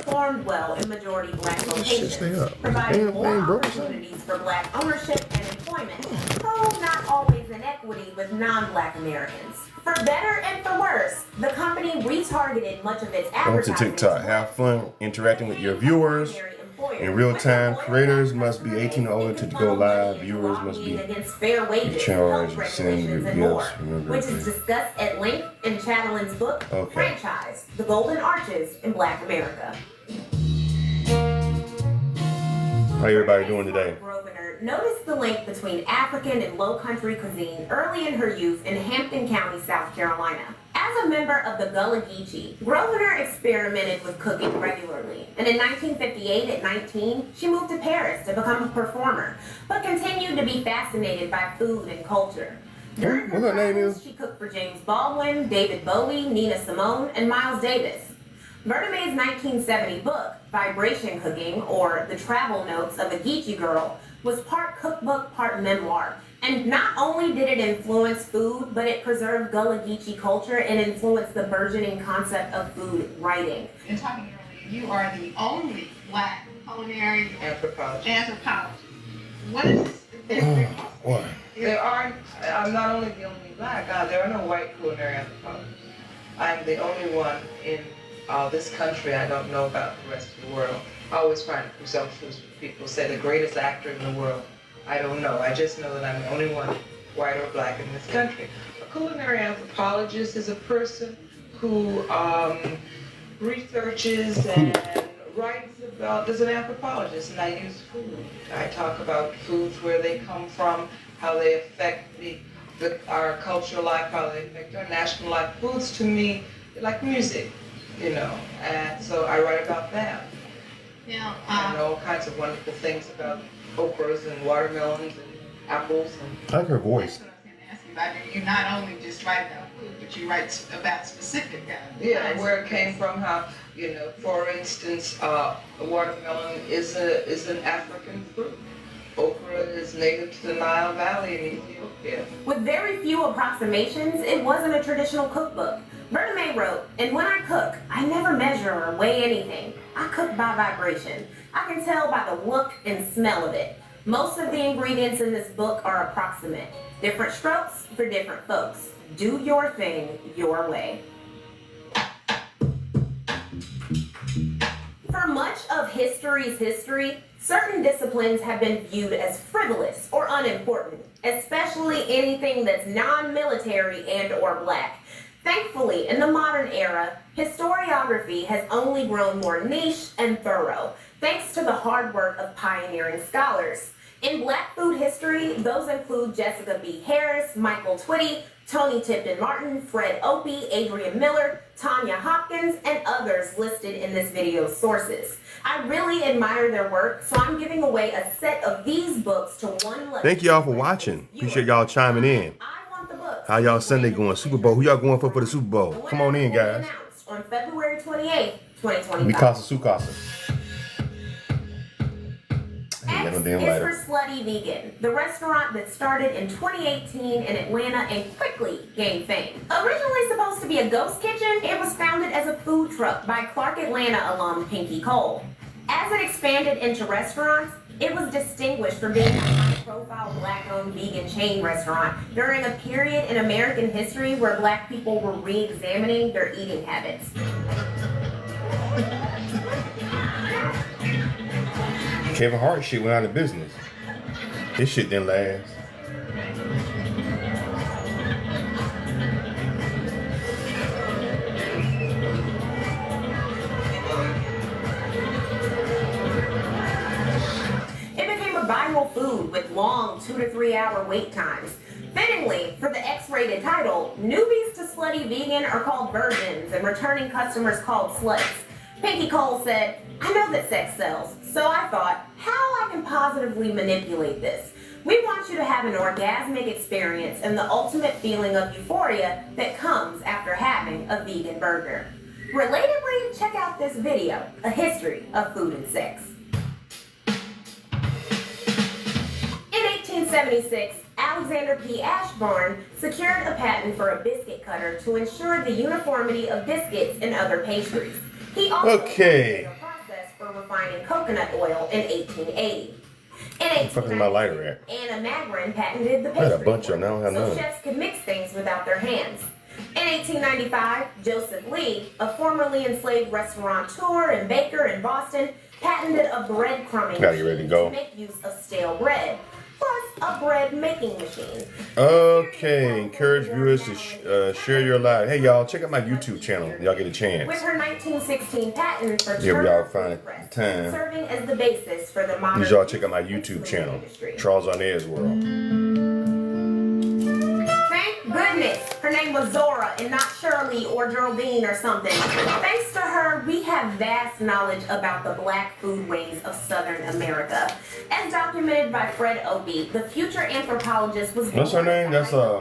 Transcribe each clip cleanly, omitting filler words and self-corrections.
performed well in majority black locations, providing more opportunities for black ownership and employment, though not always in equity with non-black Americans. For better and for worse, the company retargeted much of its advertising. Welcome to TikTok. Have fun interacting with your viewers. In real time, creators must be 18 or older to go live. Viewers must be charged and send your gifts. Remember, which is discussed at length in Chatelain's book, Franchise, The Golden Arches in Black America. How everybody doing today? Grosvenor noticed the link between African and Low Country cuisine early in her youth in Hampton County, South Carolina. As a member of the Gullah Geechee, Grosvenor experimented with cooking regularly, and in 1958, at 19, she moved to Paris to become a performer, but continued to be fascinated by food and culture. During her travels, she cooked for James Baldwin, David Bowie, Nina Simone, and Miles Davis. Verdemay's 1970 book, Vibration Cooking, or The Travel Notes of a Geechee Girl, was part cookbook, part memoir. And not only did it influence food, but it preserved Gullah Geechee culture and influenced the burgeoning concept of food writing. In talking earlier, you are the only black culinary anthropologist. What is this? What? I'm not only the only black, there are no white culinary anthropologists. I'm the only one in this country. I don't know about the rest of the world. I always find it presumptuous when people say the greatest actor in the world. I don't know. I just know that I'm the only one, white or black, in this country. A culinary anthropologist is a person who researches and writes about, as an anthropologist, and I use food. I talk about foods, where they come from, how they affect our cultural life, how they affect our national life. Foods, to me, they're like music, you know, and so I write about them. Yeah, I know all kinds of wonderful things about okras and watermelons and apples. I like her voice. That's what I was going to ask you about. You not only just write about food, but you write about specific where it came from, how, you know, for instance, watermelon is an African fruit. Okra is native to the Nile Valley in Ethiopia. With very few approximations, it wasn't a traditional cookbook. Verdemay wrote, "And when I cook, I never measure or weigh anything. I cook by vibration. I can tell by the look and smell of it. Most of the ingredients in this book are approximate. Different strokes for different folks. Do your thing your way." For much of history's history, certain disciplines have been viewed as frivolous or unimportant, especially anything that's non-military and or black. Thankfully, in the modern era, historiography has only grown more niche and thorough, thanks to the hard work of pioneering scholars. In black food history, those include Jessica B. Harris, Michael Twitty, Tony Tipton Martin, Fred Opie, Adrian Miller, Tanya Hopkins, and others listed in this video's sources. I really admire their work, so I'm giving away a set of these books to one lucky. Thank y'all for watching. Appreciate y'all chiming in. How y'all Sunday going? Super Bowl. Who y'all going for the Super Bowl? Come on in, guys. On February 28th, 2025. Mikasa Sukasa. X is for Slutty Vegan, the restaurant that started in 2018 in Atlanta and quickly gained fame. Originally supposed to be a ghost kitchen, it was founded as a food truck by Clark Atlanta alum Pinky Cole. As it expanded into restaurants, it was distinguished for being a high-profile black-owned vegan chain restaurant during a period in American history where black people were re-examining their eating habits. Kevin Hart shit went out of business. This shit didn't last. Viral food with long 2 to 3 hour wait times. Fittingly, for the X-rated title, newbies to Slutty Vegan are called virgins and returning customers called sluts. Pinky Cole said, "I know that sex sells, so I thought, how I can positively manipulate this. We want you to have an orgasmic experience and the ultimate feeling of euphoria that comes after having a vegan burger." Relatedly, check out this video, A History of Food and Sex. In 1876, Alexander P. Ashburn secured a patent for a biscuit cutter to ensure the uniformity of biscuits and other pastries. He also Okay. for refining coconut oil in 1880. In Where the fuck is my lighter at? Anna Magrin patented the I had a pastry bunch of them. I don't have so none. chefs could mix things without their hands. In 1895, Joseph Lee, a formerly enslaved restaurateur and baker in Boston, patented a breadcrumbing Gotta get ready to go. to make use of stale bread, plus a bread making machine. Okay, encourage viewers to share your live. Hey y'all, check out my YouTube channel. Y'all get a With chance. her 1916 patent for Yeah, we Turner all find Food Press, time. serving as the basis for the modern Y'all check out my YouTube channel, industry. Charles Arnaz World. Thank goodness her name was Zora and not Shirley or Geraldine or something. Thanks to her, we have vast knowledge about the black foodways of Southern America. As documented by Fred Opie, the future anthropologist was What's her name? That's Zora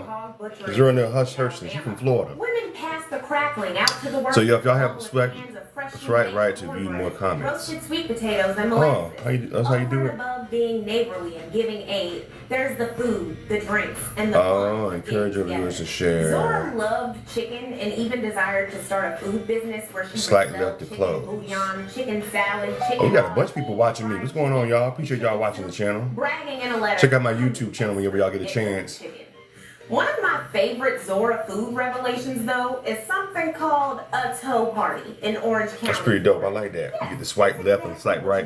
Neale Hurston. She's from Florida. Women passed the crackling out to the work. So, yeah, if y'all have with swag- hands of fresh that's right, meat right, to and view cornbread, more comments. Roasted sweet potatoes and Oh, molasses. that's how you do Over it? and above being neighborly and giving aid, there's the food, the drinks, and the Oh, fun of encourage your getting viewers to together. share. Zora loved chicken and even desired to start a food business where she would Slightly sell left to chicken close. bouillon, chicken salad, chicken. Oh, you got a bunch of people watching me. What's going on, y'all? Appreciate y'all watching the channel. Bragging in a letter. Check out my YouTube channel whenever y'all get a chance. One of my favorite Zora food revelations, though, is something called a toe party in Orange County. That's pretty dope. I like that. You get to swipe left and swipe right.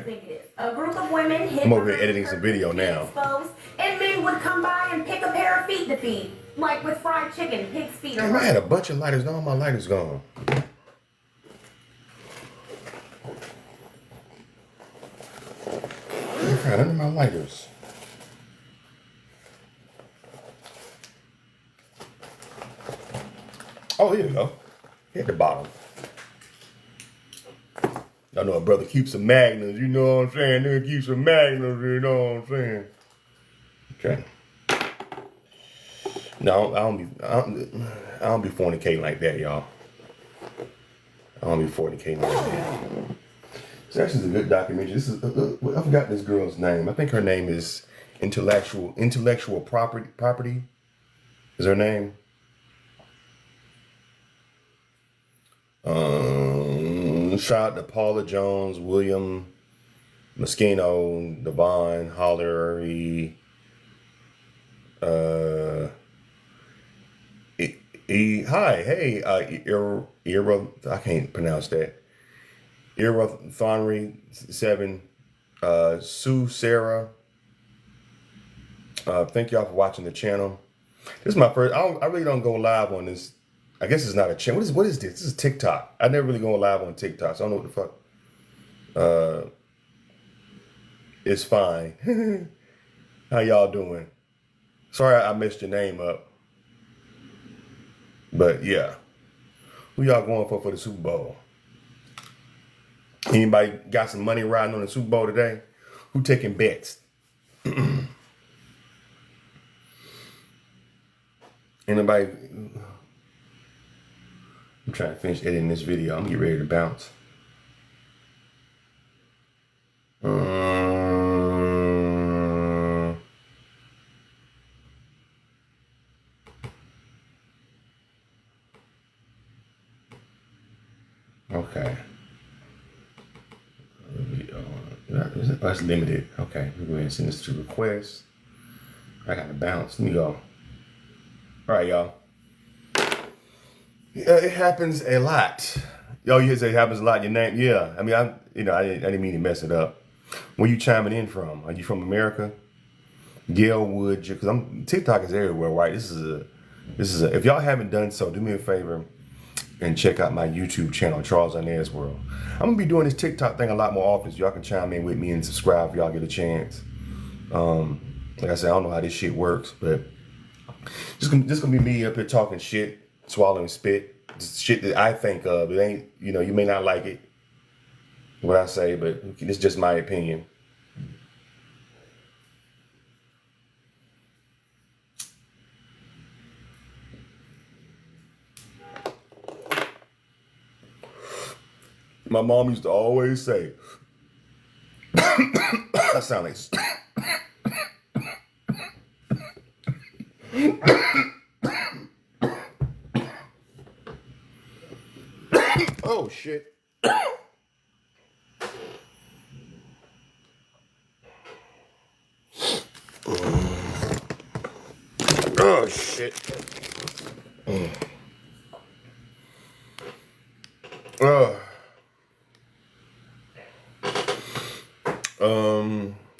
A group of women hid I'm over here behind editing some curtains video to be now. exposed, and men would come by and pick a pair of feet to feed, like with fried chicken, pig's feet, or Damn, I had a bunch of lighters. Now all my lighters gone. I found none of my lighters. Oh, here we go. Hit the bottom. I know a brother keeps some magnums, you know what I'm saying? Nigga keeps some magnums, you know what I'm saying? Okay. No, I don't be fornicating like that, y'all. I don't be fornicating like that. It's actually a good documentary. This is I forgot this girl's name. I think her name is Intellectual Property. Is her name? Shout out to Paula Jones, William Moschino, Devon Hollery, I can't pronounce that. Ira Thonry 7, Sue Sarah. Thank y'all for watching the channel. This is my first. I really don't go live on this. I guess it's not a channel. What is this? This is TikTok. I never really go live on TikTok, so I don't know what the fuck. It's fine. How y'all doing? Sorry I messed your name up. But yeah. Who y'all going for the Super Bowl? Anybody got some money riding on the Super Bowl today? Who taking bets? Anybody? I'm trying to finish editing this video. I'm getting ready to bounce. Okay. That's limited. Okay, we're going to send this to requests. I got to bounce. Let me go. All right, y'all. Yeah, it happens a lot. Yo, you say it happens a lot. Your name, yeah. I mean, I didn't mean to mess it up. Where you chiming in from? Are you from America? Gail Wood, because TikTok is everywhere, right? This is a. If y'all haven't done so, do me a favor and check out my YouTube channel, Charles Arnaz World. I'm gonna be doing this TikTok thing a lot more often, so y'all can chime in with me and subscribe if y'all get a chance. Like I said, I don't know how this shit works, but just gonna be me up here talking shit, swallowing spit, just shit that I think of. It ain't, you may not like it, what I say, but it's just my opinion. My mom used to always say, I sound like oh shit. Oh shit.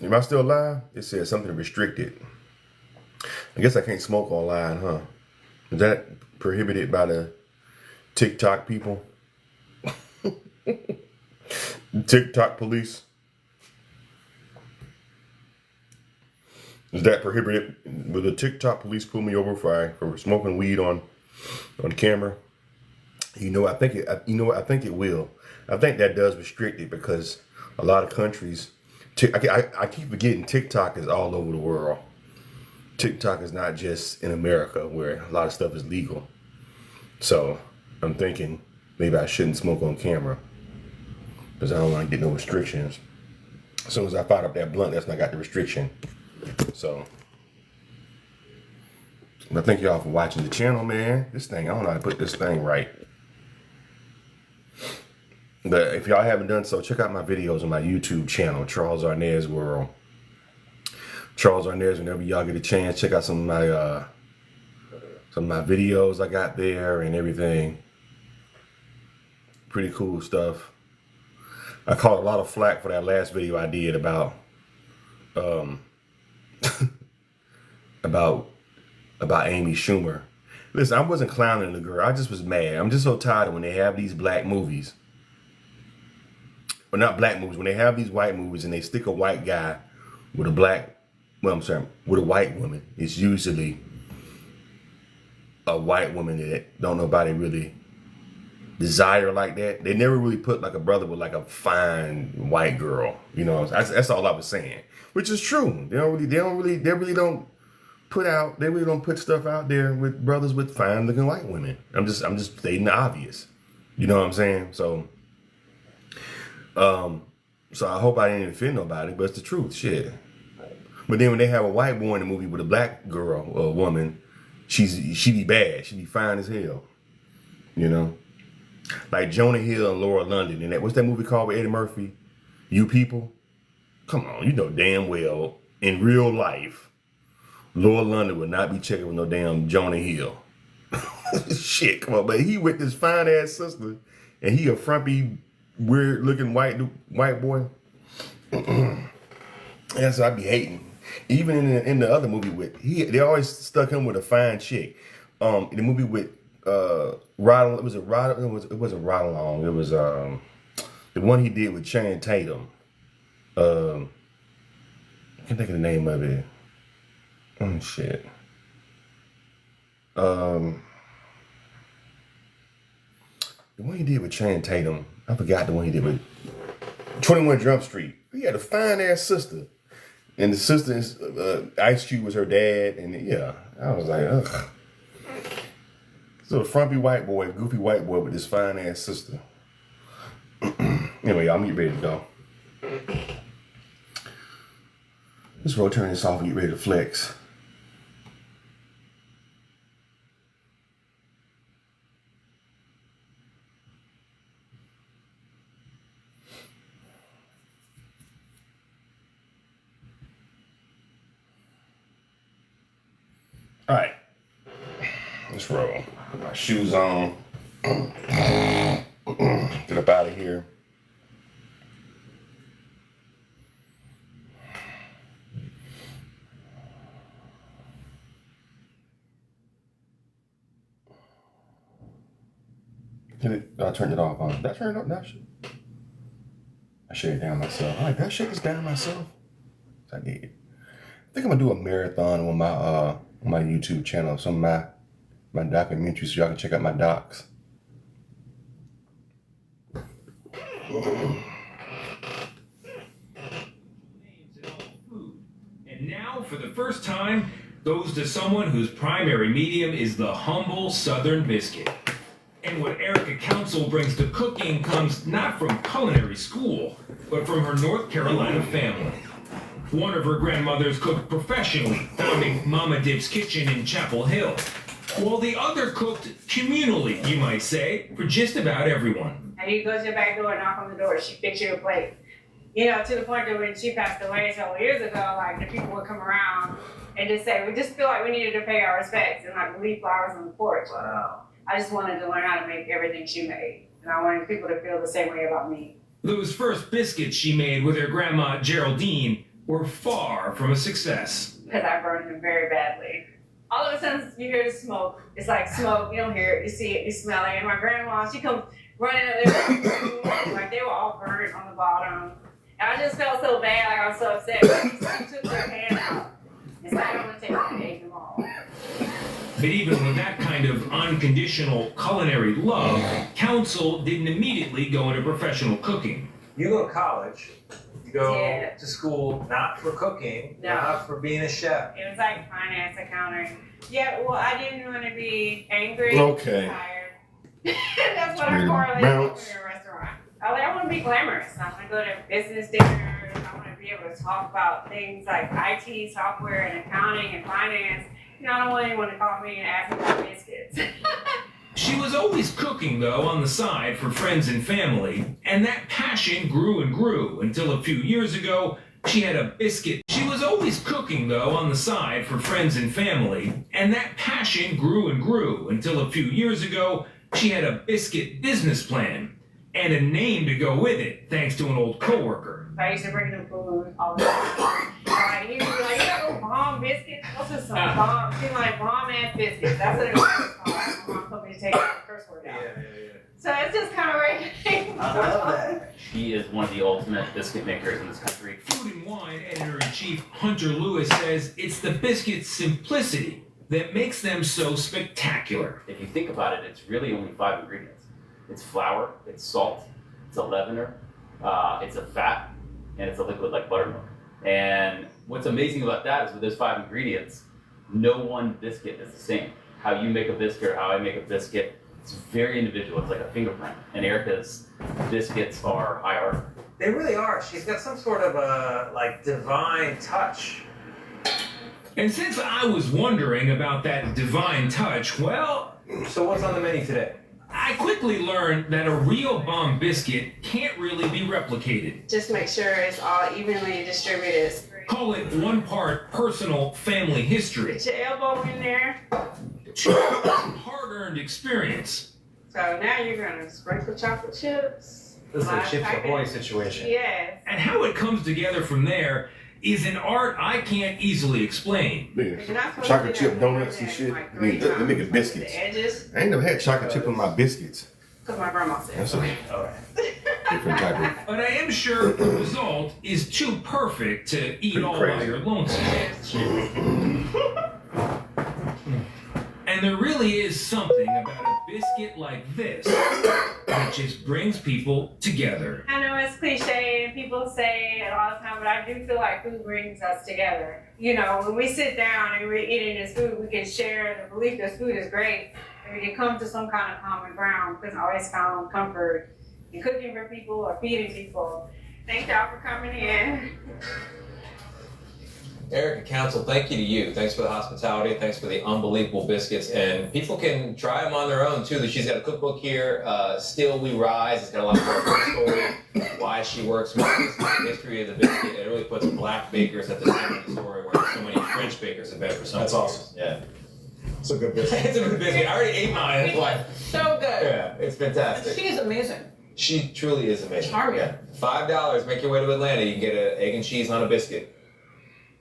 Am I still alive? It says something restricted. I guess I can't smoke online, huh? Is that prohibited by the TikTok people? TikTok police? Is that prohibited? Will the TikTok police pull me over for smoking weed on camera? You know, I think it. You know what? I think it will. I think that does restrict it because a lot of countries. I keep forgetting TikTok is all over the world. TikTok is not just in America where a lot of stuff is legal. So I'm thinking maybe I shouldn't smoke on camera because I don't want to get no restrictions. As soon as I fire up that blunt, that's when I got the restriction. So, I thank y'all for watching the channel, man. This thing, I don't know how to put this thing right. But if y'all haven't done so, check out my videos on my YouTube channel, Charles Arnaz World. Charles Arnaz, whenever y'all get a chance, check out some of my videos I got there and everything. Pretty cool stuff. I caught a lot of flack for that last video I did about about Amy Schumer. Listen, I wasn't clowning the girl. I just was mad. I'm just so tired of when they have these black movies. Well, not black movies. When they have these white movies and they stick a white guy with a black, with a white woman. It's usually a white woman that don't nobody really desire like that. They never really put like a brother with like a fine white girl. You know, that's all I was saying. Which is true. They really don't put stuff out there with brothers with fine looking white women. I'm just stating the obvious. You know what I'm saying? So I hope I didn't offend nobody, but it's the truth. Shit. But then when they have a white boy in the movie with a black girl or a woman, she be bad. She be fine as hell. You know? Like Jonah Hill and Laura London and what's that movie called with Eddie Murphy? You People? Come on, you know damn well in real life, Laura London would not be checking with no damn Jonah Hill. Shit, come on, but he with this fine ass sister, and he a frumpy, weird looking white boy. That's what I be hating. Even in the other movie they always stuck him with a fine chick. In the movie with Ride, it wasn't Ride Along. It was the one he did with Channing Tatum. I can't think of the name of it. Oh shit. The one he did with Channing Tatum. I forgot the one he did with 21 Jump Street. He had a fine ass sister. And the sister is Ice Cube was her dad, and yeah, I was like, ugh. So a frumpy white boy, goofy white boy with this fine ass sister. Anyway, I'm getting ready to go. Let's roll turn this off and get ready to flex. All right, let's roll. Put my shoes on. Get up out of here. I turned it off. Did I turn it up? I shut it down myself. All right, did I shut this down myself? I did. I think I'm gonna do a marathon on my YouTube channel, some of my documentaries, so y'all can check out my docs. And now, for the first time, goes to someone whose primary medium is the humble Southern biscuit. And what Erica Council brings to cooking comes not from culinary school, but from her North Carolina family. One of her grandmothers cooked professionally, founding Mama Dip's Kitchen in Chapel Hill, while the other cooked communally, you might say, for just about everyone. And you go to the back door and knock on the door. She fix you a plate. You know, to the point that when she passed away several years ago, like the people would come around and just say, we just feel like we needed to pay our respects and like leave flowers on the porch. Wow. I just wanted to learn how to make everything she made. And I wanted people to feel the same way about me. Those first biscuits she made with her grandma Geraldine were far from a success. Because I burned them very badly. All of a sudden, you hear the smoke. It's like smoke. You don't hear it. You see it. You smell it. And my grandma, she comes running up there. Like they were all burnt on the bottom. And I just felt so bad. Like I was so upset. She took her hand out. And said, I don't want to take it and ate them all. But even with that kind of unconditional culinary love, Council didn't immediately go into professional cooking. You go to college, you go Yeah. to school not for cooking, No. not for being a chef. It was like finance, accounting. Yeah, well, I didn't want to be angry. Okay. Tired. That's what I Really correlated bounce. with a restaurant. I was like, I want to be glamorous. I want to go to business dinners. I want to be able to talk about things like IT, software, and accounting and finance. You know, I don't want anyone to call me and ask me about biscuits. She was always cooking, though, on the side for friends and family, and that passion grew and grew until a few years ago, she had a biscuit. She was always cooking, though, on the side for friends and family, and that passion grew and grew until a few years ago, she had a biscuit business plan and a name to go with it, thanks to an old coworker. I used to bring them food all the time. Like, he would be like, you got no bomb biscuits? Those are some bomb, seem like bomb ass biscuits. That's what it was called. My mom told me to take the curse word out. So it's just kind of right. I love that. She is one of the ultimate biscuit makers in this country. Food and Wine editor-in-chief Hunter Lewis says it's the biscuit's simplicity that makes them so spectacular. If you think about it, it's really only 5 ingredients. It's flour, it's salt, it's a leavener, it's a fat, and it's a liquid like buttermilk. And what's amazing about that is with those 5 ingredients, no one biscuit is the same. How you make a biscuit or how I make a biscuit, it's very individual. It's like a fingerprint. And Erica's biscuits are high art. They really are. She's got some sort of a like divine touch. And since I was wondering about that divine touch, well, So what's on the menu today? I quickly learned that a real bomb biscuit can't really be replicated. Just make sure it's all evenly distributed. Call it 1 part personal family history, Put your elbow in there. 2 hard-earned experience. So now you're gonna sprinkle chocolate chips. This is a Live Chips packet. Ahoy situation. Yes. And how it comes together from there is an art I can't easily explain. You're not supposed to Chocolate do chip that donuts and like shit. like I mean, 3 they make times. it biscuits. The edges, I ain't never had chocolate chip on my biscuits. because my grandma said. That's a Alright. different type of. But I am sure the result is too perfect to eat Pretty all crazy. by your lonesome. And there really is something about a biscuit like this that just brings people together. I know it's cliche and people say it all the time, but I do feel like food brings us together. You know, when we sit down and we're eating this food, we can share the belief that food is great, and we can come to some kind of common ground because I always found comfort in cooking for people or feeding people. Thank y'all for coming in. Erica Council, thank you to you. Thanks for the hospitality. Thanks for the unbelievable biscuits. And people can try them on their own too. She's got a cookbook here, Still We Rise. It's got a lot of her story, why she works with the history of the biscuit. It really puts black bakers at the center of the story where so many French bakers have been for so many That's awesome. years. It's a good Yeah. business. It's a good biscuit. I already ate mine. It's like, So good. yeah, it's fantastic. She is amazing. She truly is amazing. Charming. Yeah. $5. Make your way to Atlanta. You can get an egg and cheese on a biscuit.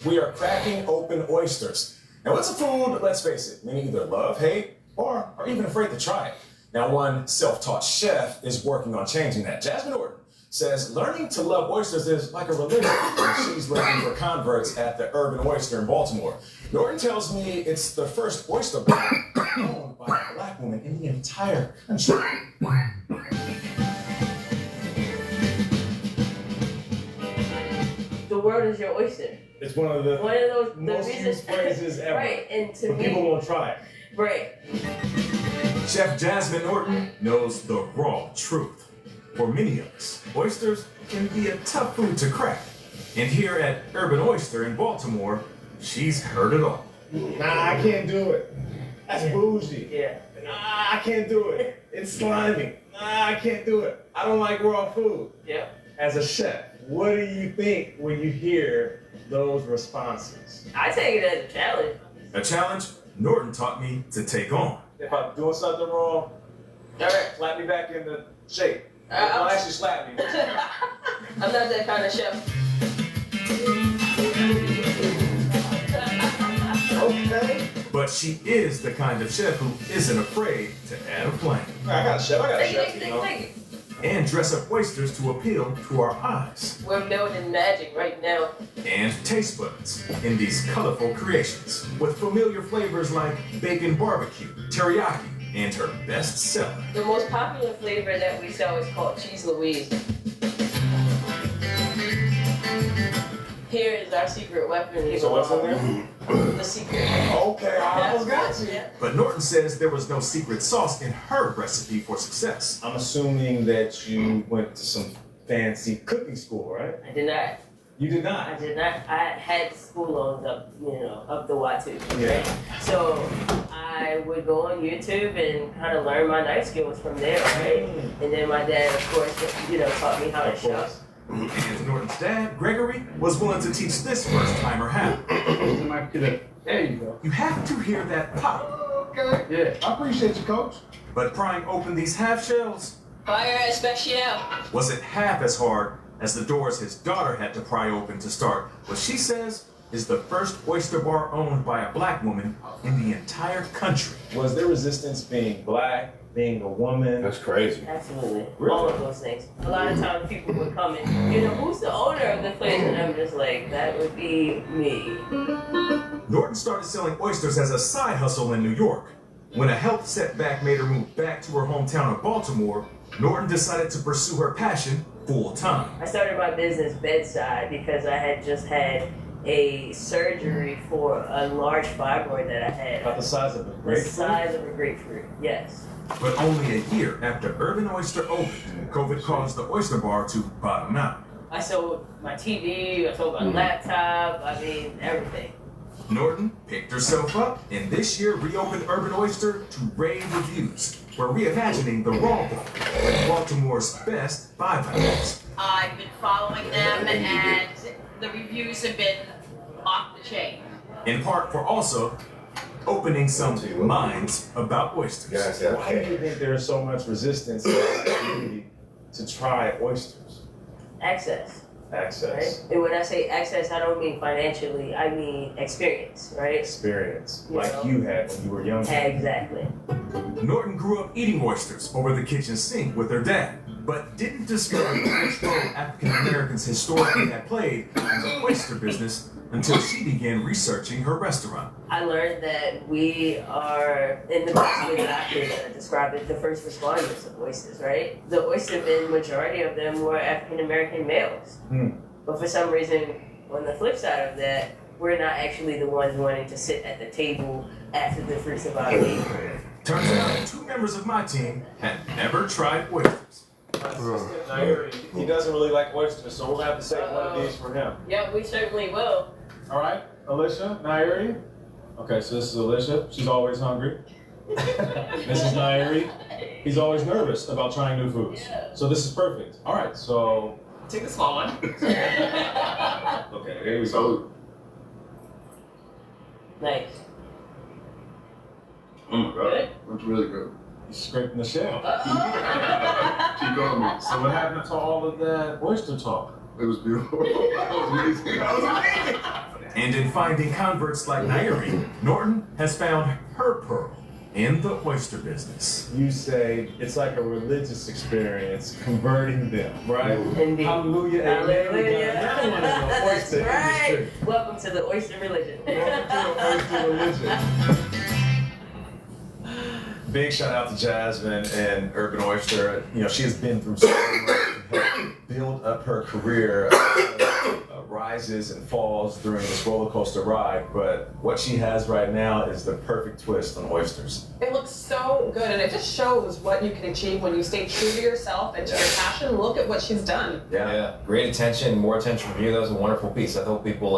We are cracking open oysters. Now, it's a food, let's face it, many either love, hate, or are even afraid to try it. Now, one self-taught chef is working on changing that. Jasmine Orton says learning to love oysters is like a religion, and she's looking for converts at the Urban Oyster in Baltimore. Norton tells me it's the first oyster bar owned by a black woman in the entire country. The world is your oyster. It's one of the One of those most the used phrases ever. Right, and to But me, people won't try it. right. Chef Jasmine Norton knows the raw truth. For many of us, oysters can be a tough food to crack. And here at Urban Oyster in Baltimore, she's heard it all. Nah, I can't do it. That's bougie. Yeah. Nah, I can't do it. It's slimy. Nah, I can't do it. I don't like raw food. Yep. As a chef, what do you think when you hear those responses? I take it as a challenge. A challenge Norton taught me to take on. If I'm doing something wrong, All right. slap me back into shape. I'll actually slap me. I'm not that kind of chef. Okay. But she is the kind of chef who isn't afraid to add a flank. I got a chef. Take it. And dress up oysters to appeal to our eyes We're building magic right now. and taste buds in these colorful creations with familiar flavors like bacon barbecue, teriyaki, and her best seller. The most popular flavor that we sell is called Cheese Louise. Here is our secret weapon. So what's in there? The secret. Okay, I almost got you. Yeah. But Norton says there was no secret sauce in her recipe for success. I'm assuming that you went to some fancy cooking school, right? I did not. You did not. I did not. I had school loans up the wazoo. Yeah. So I would go on YouTube and kind of learn my knife skills from there, right? And then my dad, of course, taught me how to chef. And Norton's dad, Gregory, was willing to teach this first-timer how. There you go. You have to hear that pop. Okay. Yeah. I appreciate you, Coach. But prying open these half shells Fire especial. wasn't half as hard as the doors his daughter had to pry open to start what she says is the first oyster bar owned by a black woman in the entire country. Was there resistance being black, being a woman? That's crazy. Absolutely. Really? All of those things. A lot of times people would come in, who's the owner of the place? And I'm just like, that would be me. Norton started selling oysters as a side hustle in New York. When a health setback made her move back to her hometown of Baltimore, Norton decided to pursue her passion full time. I started my business bedside because I had just had a surgery for a large fibroid that I had. About the size of a The grapefruit? size of a grapefruit, yes. But only a year after Urban Oyster opened, COVID caused the oyster bar to bottom out. I sold my TV, I sold my laptop, everything. Norton picked herself up and this year reopened Urban Oyster to rave reviews. We're reimagining the raw bar with Baltimore's best 5 items. I've been following them and the reviews have been off the chain. In part for also opening some minds about oysters. Why do you think there's so much resistance in the community to try oysters? Access. Access. Right? And when I say access, I don't mean financially, I mean experience, right? Experience. You Like know? you had when you were younger. Exactly. Norton grew up eating oysters over the kitchen sink with her dad, but didn't discover which role African Americans historically had played in the oyster business until she began researching her restaurant. I learned that we are, in the best way that I could describe it, the first responders of oysters, right? The oystermen, majority of them were African American males. But for some reason, on the flip side of that, we're not actually the ones wanting to sit at the table after the fruits of our labor. Turns out 2 members of my team had never tried oysters. Nairi, he doesn't really like oysters, so we're gonna have to save one of these for him. Yeah, we certainly will. All right, Alicia, Nairi. Okay, so this is Alicia. She's always hungry. Mrs. Nairi, he's always nervous about trying new foods. So this is perfect. All right, so Take the small one. okay, here we go. Nice. Oh my god, that's really good. He's scraping the shell. Keep going, man. So what happened to all of that oyster talk? It was beautiful. That was amazing. That was amazing. And in finding converts like Nairi, Norton has found her pearl in the oyster business. You say it's like a religious experience converting them, right? Indeed. Hallelujah, amen. Hallelujah. Everyone in the That's oyster right. industry. Welcome to the oyster religion. Welcome to the oyster religion. Big shout out to Jasmine and Urban Oyster. She has been through so much to help build up her career, rises and falls during this roller coaster ride. But what she has right now is the perfect twist on oysters. It looks so good and it just shows what you can achieve when you stay true to yourself and to your passion. Look at what she's done. Yeah, great attention, more attention from you. That was a wonderful piece. I hope people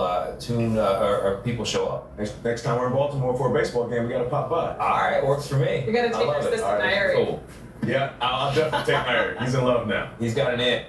people show up. Next time we're in Baltimore for a baseball game, we gotta pop by. All right, works for me. You're gonna take your assistant Nairi. Cool. Yeah, I'll definitely take Nairi. He's in love now. He's got an it.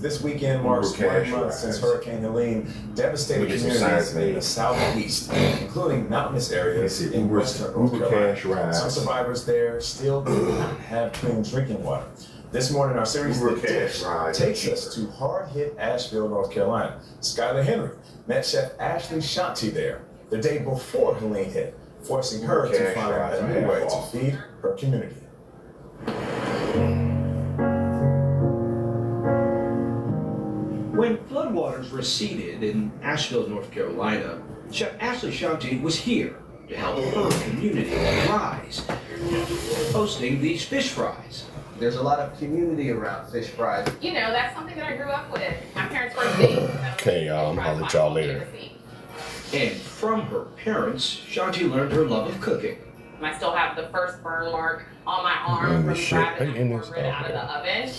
This weekend marks Uber 1 cash month rides. since Hurricane Helene devastated Look at some communities signs in made. the southeast, including mountainous areas Let's see, in Uber- western North Uber Carolina. cash rides. Some survivors there still do not have clean drinking water. This morning, our series Uber The cash Dish rides takes are us to hard-hit Asheville, North Carolina. Skylar Henry met Chef Ashley Shanti there the day before Helene hit, forcing her Uber to cash find rides a are new way to half feed her community. When floodwaters receded in Asheville, North Carolina, Chef Ashley Shanti was here to help her community rise, hosting these fish fries. There's a lot of community around fish fries. You know, that's something that I grew up with. My parents were big. Okay, y'all, I'll let y'all later. And from her parents, Shanti learned her love of cooking. I still have the first burn mark on my arm from Shit, grabbing they in that this cornbread stuff, out of the man. oven.